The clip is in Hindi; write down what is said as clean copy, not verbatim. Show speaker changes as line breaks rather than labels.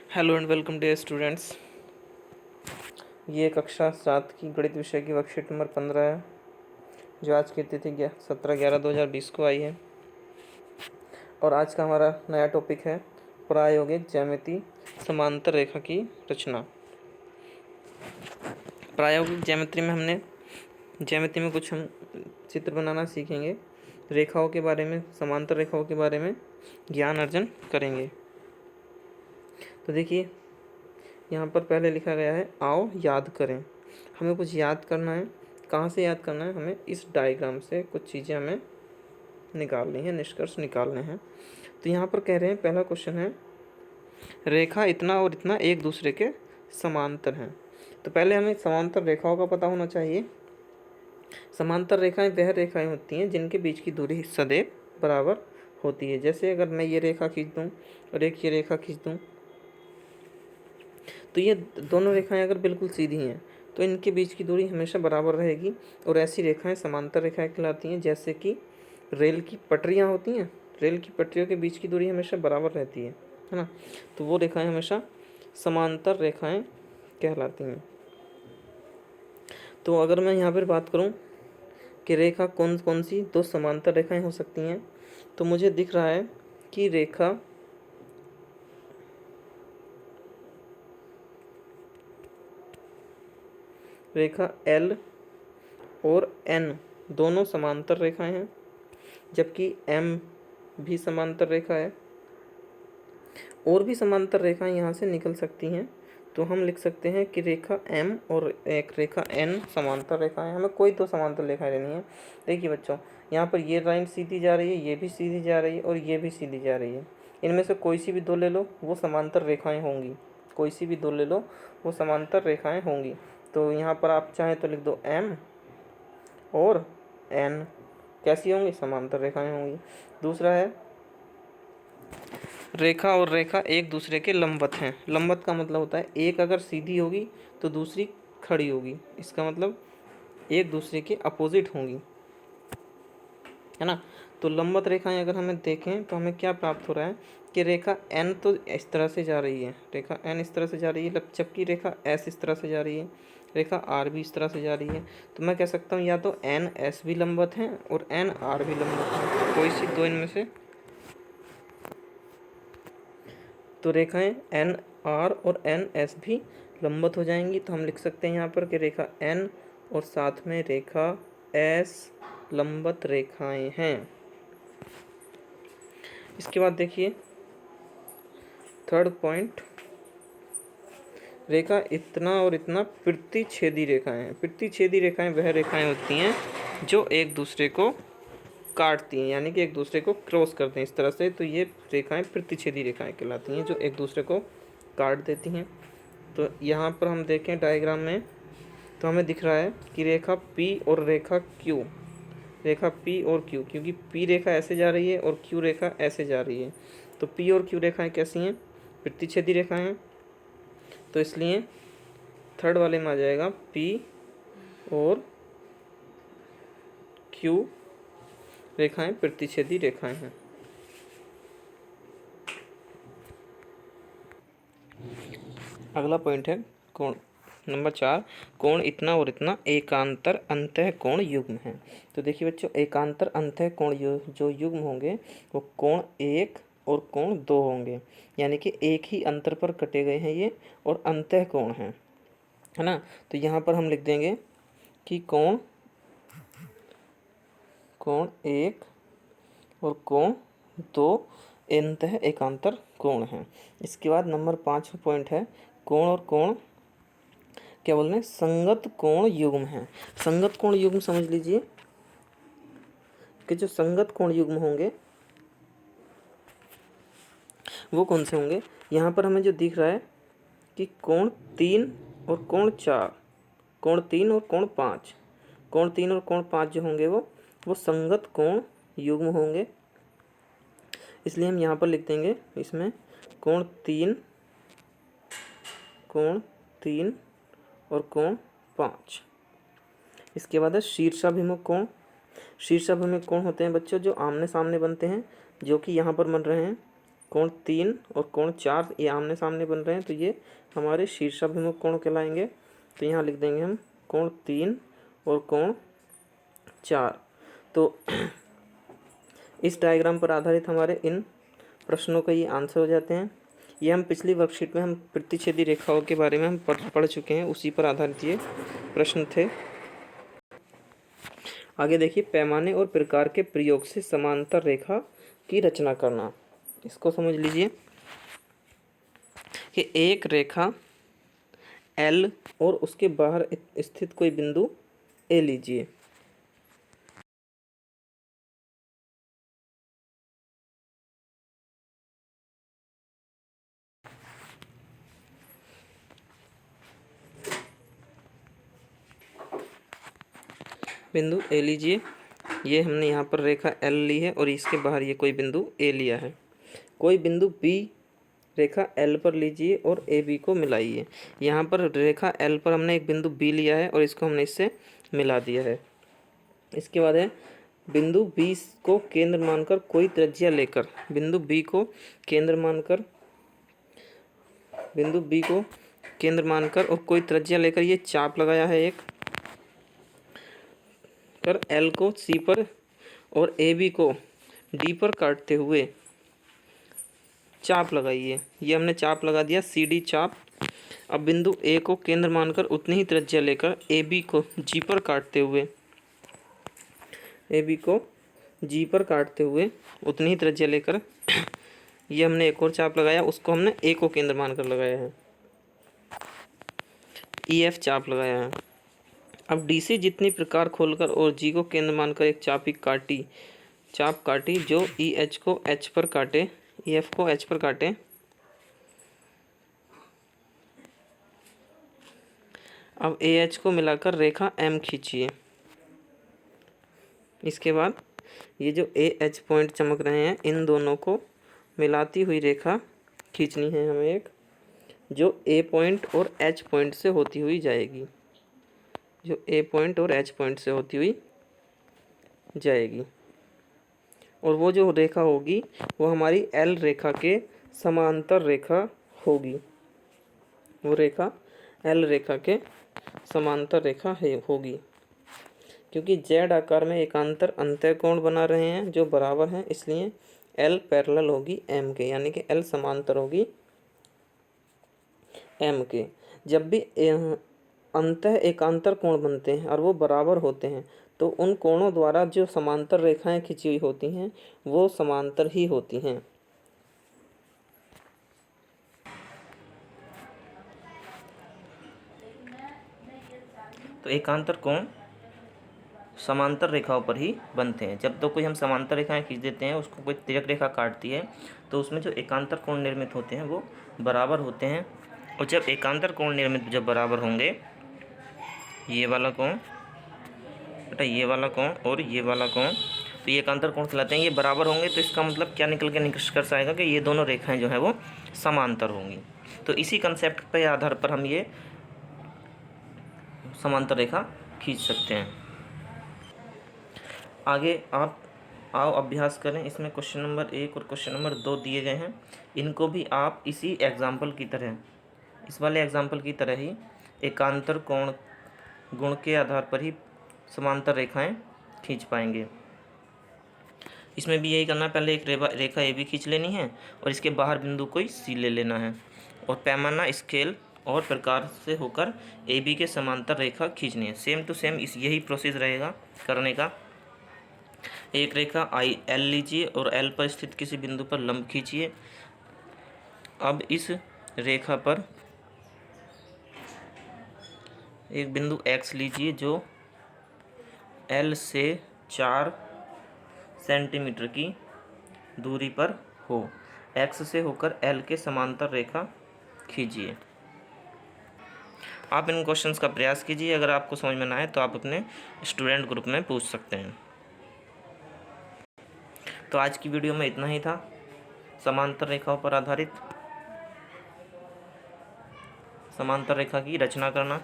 Hello and welcome dear students. ये कक्षा 7 की गणित विषय की वर्कशीट नंबर 15 है, जो आज की तिथि 17/11/2020 को आई है। और आज का हमारा नया टॉपिक है प्रायोगिक ज्यामिति समांतर रेखा की रचना। प्रायोगिक ज्यामिति में कुछ हम चित्र बनाना सीखेंगे, रेखाओं के बारे में, समांतर रेखाओं के बारे में ज्ञान अर्जन करेंगे। तो देखिए, यहाँ पर पहले लिखा गया है आओ याद करें। हमें कुछ याद करना है। कहाँ से याद करना है? हमें इस डायग्राम से कुछ चीज़ें हमें निकालनी है, निष्कर्ष निकालने हैं। तो यहाँ पर कह रहे हैं, पहला क्वेश्चन है रेखा इतना और इतना एक दूसरे के समांतर हैं। तो पहले हमें समांतर रेखाओं का पता होना चाहिए। समांतर रेखाएं वह रेखाएं होती हैं जिनके बीच की दूरी सदैव बराबर होती है। जैसे अगर मैं ये रेखा खींच दूँ और एक ये रेखा खींच दूँ, तो ये दोनों रेखाएं अगर बिल्कुल सीधी हैं तो इनके बीच की दूरी हमेशा बराबर रहेगी। और ऐसी रेखाएं समांतर रेखाएं कहलाती हैं। जैसे कि रेल की पटरियां होती हैं, रेल की पटरियों के बीच की दूरी हमेशा बराबर रहती है ना। तो वो रेखाएं हमेशा समांतर रेखाएं कहलाती हैं। तो अगर मैं यहाँ पर बात करूँ कि रेखा कौन कौन सी दो समांतर रेखाएं हो सकती हैं, तो मुझे दिख रहा है कि रेखा L और N दोनों समांतर रेखाएं हैं, जबकि M भी समांतर रेखा है। और भी समांतर रेखाएं यहाँ से निकल सकती हैं। तो हम लिख सकते हैं कि रेखा M और एक रेखा N समांतर रेखाएं। हमें कोई दो समांतर रेखाएं लेनी है। देखिए बच्चों, यहाँ पर ये लाइन सीधी जा रही है, ये भी सीधी जा रही है और ये भी सीधी जा रही है। इनमें से कोई सी भी दो ले लो, वो समांतर रेखाएं होंगी। कोई सी भी दो ले लो, वो समांतर रेखाएं होंगी। तो यहाँ पर आप चाहें तो लिख दो M और N कैसी होंगी? समांतर रेखाएं होंगी। दूसरा है रेखा और रेखा एक दूसरे के लंबवत हैं। लंबवत का मतलब होता है एक अगर सीधी होगी तो दूसरी खड़ी होगी। इसका मतलब एक दूसरे के अपोजिट होंगी, है ना। तो लंबवत रेखाएं अगर हमें देखें तो हमें क्या प्राप्त हो रहा है कि रेखा N तो इस तरह से जा रही है, रेखा N इस तरह से जा रही है, जबकि रेखा S इस तरह से जा रही है, रेखा R भी इस तरह से जा रही है। तो मैं कह सकता हूँ या तो NS भी लंबवत हैं और NR भी लंबवत हैं, कोई सी दो इनमें से। तो रेखाएं NR और NS भी लंबवत हो जाएंगी। तो हम लिख सकते हैं यहाँ पर कि रेखा N और साथ में रेखा S लंबवत रेखाएं हैं। इसके बाद देखिए थर्ड पॉइंट, रेखा इतना और इतना प्रतिच्छेदी रेखाएं हैं। प्रतिच्छेदी रेखाएं वह रेखाएं होती हैं जो एक दूसरे को काटती हैं, यानी कि एक दूसरे को क्रॉस करते हैं इस तरह से। तो ये रेखाएं प्रतिच्छेदी रेखाएं कहलाती हैं, जो एक दूसरे को काट देती हैं। तो यहाँ पर हम देखें डायग्राम में, तो हमें दिख रहा है कि रेखा P और रेखा Q, रेखा P और Q, क्योंकि P रेखा ऐसे जा रही है और Q रेखा ऐसे जा रही है। तो P और Q रेखाएं कैसी हैं? प्रतिच्छेदी रेखाएं हैं। तो इसलिए थर्ड वाले में आ जाएगा P और Q रेखाएं प्रतिच्छेदी रेखाएं हैं। अगला पॉइंट है कोण। नंबर 4, कोण इतना और इतना एकांतर अंतः कोण युग्म है। तो देखिए बच्चों, एकांतर अंतः कोण जो युग्म होंगे वो कोण 1 और कोण 2 होंगे, यानी कि एक ही अंतर पर कटे गए हैं ये, और अंतः कोण है ना। तो यहाँ पर हम लिख देंगे कि कोण 1 और कोण 2 अंतः एकांतर कोण है। इसके बाद नंबर 5 पॉइंट है कोण और कोण क्या बोल रहे हैं? संगत कोण युग्म है। संगत कोण युग्म समझ लीजिए कि जो संगत कोण युग्म होंगे वो कौन से होंगे। यहाँ पर हमें जो दिख रहा है कि कोण 3 और कोण 4, कोण 3 और कोण 5, कोण 3 और कोण 5 जो होंगे वो संगत कोण युग्म होंगे। इसलिए हम यहाँ पर लिख देंगे इसमें कोण 3 और कोण 5। इसके बाद है शीर्षाभिमुख कोण। शीर्षाभिमुख कोण होते हैं बच्चों जो आमने सामने बनते हैं, जो कि यहाँ पर बन रहे हैं कोण 3 और कोण 4 ये आमने सामने बन रहे हैं, तो ये हमारे शीर्षाभिमुख कोण कहलाएंगे। तो यहाँ लिख देंगे हम कोण 3 और कोण 4। तो इस डायग्राम पर आधारित हमारे इन प्रश्नों का ये आंसर हो जाते हैं। ये हम पिछली वर्कशीट में हम प्रतिच्छेदी रेखाओं के बारे में हम पढ़ चुके हैं, उसी पर आधारित ये प्रश्न थे। आगे देखिए, पैमाने और प्रकार के प्रयोग से समांतर रेखा की रचना करना। इसको समझ लीजिए कि एक रेखा L और उसके बाहर स्थित कोई बिंदु A लीजिए। बिंदु A लीजिए, ये हमने यहाँ पर रेखा L ली है और इसके बाहर ये कोई बिंदु A लिया है। कोई बिंदु B रेखा L पर लीजिए और AB को मिलाइए। यहाँ पर रेखा L पर हमने एक बिंदु B लिया है और इसको हमने इससे मिला दिया है। इसके बाद है बिंदु B को केंद्र मानकर कोई त्रिज्या लेकर, बिंदु B को केंद्र मानकर और कोई त्रिज्या लेकर ये चाप लगाया है एक कर L को C पर और AB को D पर काटते हुए चाप लगाइए। ये हमने चाप लगा दिया, CD चाप। अब बिंदु A को केंद्र मानकर उतनी ही त्रिज्या लेकर AB को G पर काटते हुए उतनी ही त्रिज्या लेकर ये हमने एक और चाप लगाया, उसको हमने A को केंद्र मानकर लगाया है, EF चाप लगाया है। अब D से जितनी प्रकार खोलकर और G को केंद्र मानकर एक चाप काटी जो EH को H पर काटे, EF को H पर काटे। अब AH को मिलाकर रेखा M खींचिए। इसके बाद ये जो AH पॉइंट चमक रहे हैं, इन दोनों को मिलाती हुई रेखा खींचनी है हमें एक, जो A पॉइंट और H पॉइंट से होती हुई जाएगी, और वो जो रेखा होगी वो हमारी L रेखा के समांतर रेखा होगी। वो रेखा L रेखा के समांतर रेखा होगी, क्योंकि Z आकार में एकांतर अंतःकोण बना रहे हैं जो बराबर हैं, इसलिए L पैरेलल होगी M के, यानी कि L समांतर होगी M के। जब भी अंतः एकांतर कोण बनते हैं और वो बराबर होते हैं तो उन कोणों द्वारा जो समांतर रेखाएं खींची हुई होती हैं वो समांतर ही होती हैं। तो एकांतर कोण समांतर रेखाओं पर ही बनते हैं। जब तो कोई हम समांतर रेखाएं खींच देते हैं, उसको कोई तिर्यक रेखा काटती है, तो उसमें जो एकांतर कोण निर्मित होते हैं वो बराबर होते हैं। और जब एकांतर कोण निर्मित जब बराबर होंगे, ये वाला कोण बेटा, ये वाला कोण और ये वाला कोण, तो ये एकांतर कोण कहलाते हैं। ये बराबर होंगे तो इसका मतलब क्या निकल के निष्कर्ष आएगा कि ये दोनों रेखाएं जो है वो समांतर होंगी। तो इसी कंसेप्ट के आधार पर हम ये समांतर रेखा खींच सकते हैं। आगे आप आओ अभ्यास करें। इसमें क्वेश्चन नंबर 1 और क्वेश्चन नंबर 2 दिए गए हैं। इनको भी आप इसी एग्जाम्पल की तरह, इस वाले एग्जाम्पल की तरह ही एकांतर कोण गुण के आधार पर ही समांतर रेखाएं खींच पाएंगे। इसमें भी यही करना है, पहले एक रेखा AB खींच लेनी है और इसके बाहर बिंदु कोई C ले लेना है और पैमाना, स्केल और प्रकार से होकर AB के समांतर रेखा खींचनी है। सेम टू सेम यही प्रोसेस रहेगा करने का। एक रेखा L लीजिए और L पर स्थित किसी बिंदु पर लंब खींचिए। अब इस रेखा पर एक बिंदु X लीजिए जो L से 4 सेंटीमीटर की दूरी पर हो। X से होकर L के समांतर रेखा खींचिए। आप इन क्वेश्चंस का प्रयास कीजिए। अगर आपको समझ में ना आए तो आप अपने स्टूडेंट ग्रुप में पूछ सकते हैं। तो आज की वीडियो में इतना ही था, समांतर रेखाओं पर आधारित समांतर रेखा की रचना करना।